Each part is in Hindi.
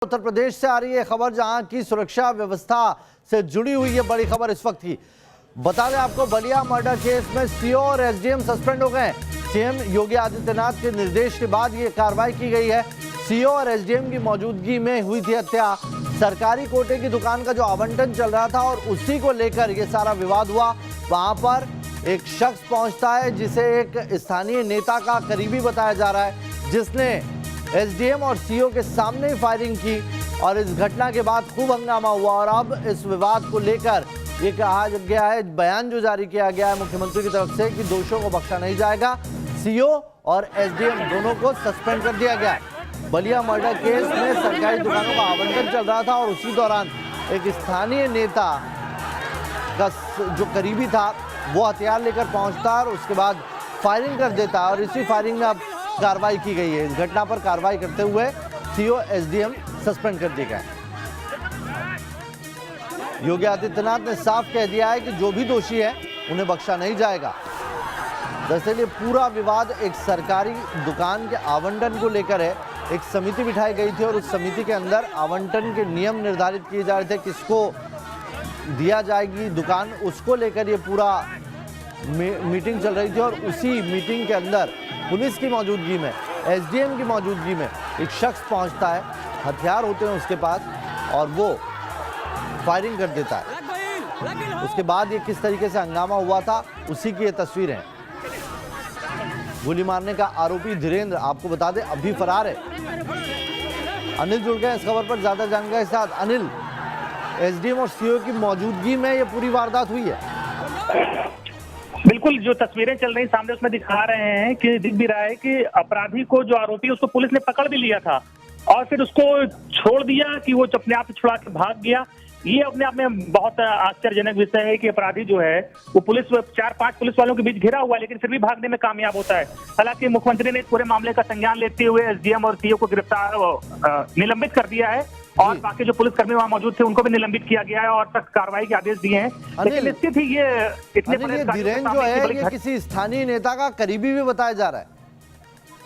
उत्तर प्रदेश से आ रही है खबर, जहां की सुरक्षा व्यवस्था से जुड़ी हुई ये बड़ी खबर इस वक्त की। बता दें आपको, बलिया मर्डर केस में सीओ और एसडीएम सस्पेंड हो गए। सीएम योगी आदित्यनाथ के निर्देश के बाद ये कार्रवाई की गई है। सीओ और एसडीएम की मौजूदगी में हुई थी हत्या। सरकारी कोटे की दुकान का जो आवंटन चल रहा था और उसी को लेकर ये सारा विवाद हुआ। वहां पर एक शख्स पहुंचता है जिसे एक स्थानीय नेता का करीबी बताया जा रहा है, जिसने एसडीएम और सीओ के सामने ही फायरिंग की। और इस घटना के बाद खूब हंगामा हुआ और अब इस विवाद को लेकर ये कहा गया है, बयान जो जारी किया गया है मुख्यमंत्री की तरफ से, कि दोषियों को बख्शा नहीं जाएगा। सीओ और एसडीएम दोनों को सस्पेंड कर दिया गया है। बलिया मर्डर केस में सरकारी दुकानों का आवंटन चल रहा था और उसी दौरान एक स्थानीय नेता का जो करीबी था वो हथियार लेकर पहुंचता और उसके बाद फायरिंग कर देता और इसी फायरिंग में अब कार्रवाई की गई है। इस घटना पर कार्रवाई करते हुए सीओ एसडीएम सस्पेंड कर दिए गए। योगी आदित्यनाथ ने साफ कह दिया है कि जो भी दोषी है उन्हें बख्शा नहीं जाएगा। दरअसल ये पूरा विवाद एक सरकारी दुकान के आवंटन को लेकर है। एक समिति बिठाई गई थी और उस समिति के अंदर आवंटन के नियम निर्धारित किए जा रहे थे, किसको दिया जाएगी दुकान, उसको लेकर ये पूरा मीटिंग चल रही थी। और उसी मीटिंग के अंदर पुलिस की मौजूदगी में, एसडीएम की मौजूदगी में एक शख्स पहुंचता है, हथियार होते हैं उसके पास और वो फायरिंग कर देता है। उसके बाद ये किस तरीके से हंगामा हुआ था उसी की ये तस्वीरें हैं। गोली मारने का आरोपी धीरेन्द्र, आपको बता दें, अभी फरार है। अनिल जुड़ गए इस खबर पर ज्यादा जानकारी के साथ। अनिल, एसडीएम और सीओ की मौजूदगी में ये पूरी वारदात हुई है। बिल्कुल, जो तस्वीरें चल रही सामने उसमें दिखा रहे हैं कि दिख भी रहा है कि अपराधी को, जो आरोपी उसको पुलिस ने पकड़ भी लिया था और फिर उसको छोड़ दिया कि वो अपने आप से छुड़ा के भाग गया। ये अपने आप में बहुत आश्चर्यजनक विषय है कि अपराधी जो है वो पुलिस 4-5 पुलिस वालों के बीच घिरा हुआ है, लेकिन फिर भी भागने में कामयाब होता है। हालांकि मुख्यमंत्री ने इस पूरे मामले का संज्ञान लेते हुए एसडीएम और सीओ को निलंबित कर दिया है और बाकी जो पुलिसकर्मी वहां मौजूद थे उनको भी निलंबित किया गया है और सख्त कार्रवाई के आदेश दिए हैं। लेकिन निश्चित ही ये इतने बड़े धीरेन्द्र जो है ये किसी स्थानीय नेता का करीबी भी बताया जा रहा है।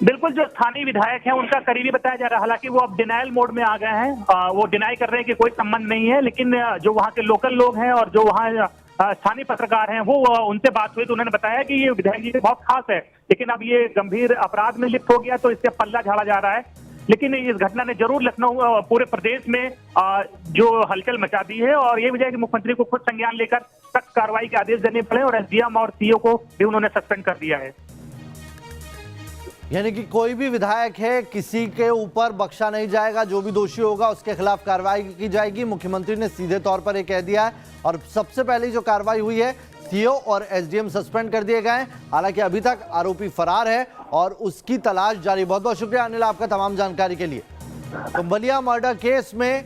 बिल्कुल, जो स्थानीय विधायक हैं उनका करीबी बताया जा रहा है। हालांकि वो अब डिनायल मोड में आ गए हैं, वो डिनाई कर रहे हैं कि कोई संबंध नहीं है। लेकिन जो वहाँ के लोकल लोग हैं और जो वहाँ स्थानीय पत्रकार हैं, वो उनसे बात हुई तो उन्होंने बताया कि ये विधायक जी बहुत खास है, लेकिन अब ये गंभीर अपराध में लिप्त हो गया तो इससे पल्ला झाड़ा जा रहा है। लेकिन इस घटना ने जरूर लखनऊ पूरे प्रदेश में जो हलचल मचा दी है और ये वजह है कि मुख्यमंत्री को खुद संज्ञान लेकर सख्त कार्रवाई के आदेश देने पड़े और एसडीएम और सीओ को भी उन्होंने सस्पेंड कर दिया है। यानी कि कोई भी विधायक है, किसी के ऊपर बख्शा नहीं जाएगा। जो भी दोषी होगा उसके खिलाफ कार्रवाई की जाएगी। मुख्यमंत्री ने सीधे तौर पर यह कह दिया है और सबसे पहले जो कार्रवाई हुई है, सीओ और एसडीएम सस्पेंड कर दिए गए। हालांकि अभी तक आरोपी फरार है और उसकी तलाश जारी। बहुत बहुत शुक्रिया अनिल आपका तमाम जानकारी के लिए। तो बलिया मर्डर केस में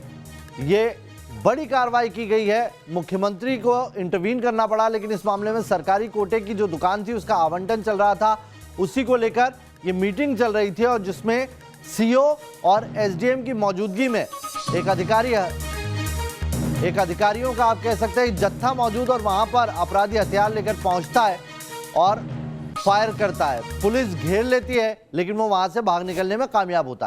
ये बड़ी कार्रवाई की गई है। मुख्यमंत्री को इंटरवीन करना पड़ा, लेकिन इस मामले में सरकारी कोटे की जो दुकान थी उसका आवंटन चल रहा था, उसी को लेकर ये मीटिंग चल रही थी और जिसमें सीओ और एसडीएम की मौजूदगी में एक अधिकारियों का, आप कह सकते हैं, जत्था मौजूद और वहां पर अपराधी हथियार लेकर पहुंचता है और फायर करता है। पुलिस घेर लेती है लेकिन वो वहां से भाग निकलने में कामयाब होता है।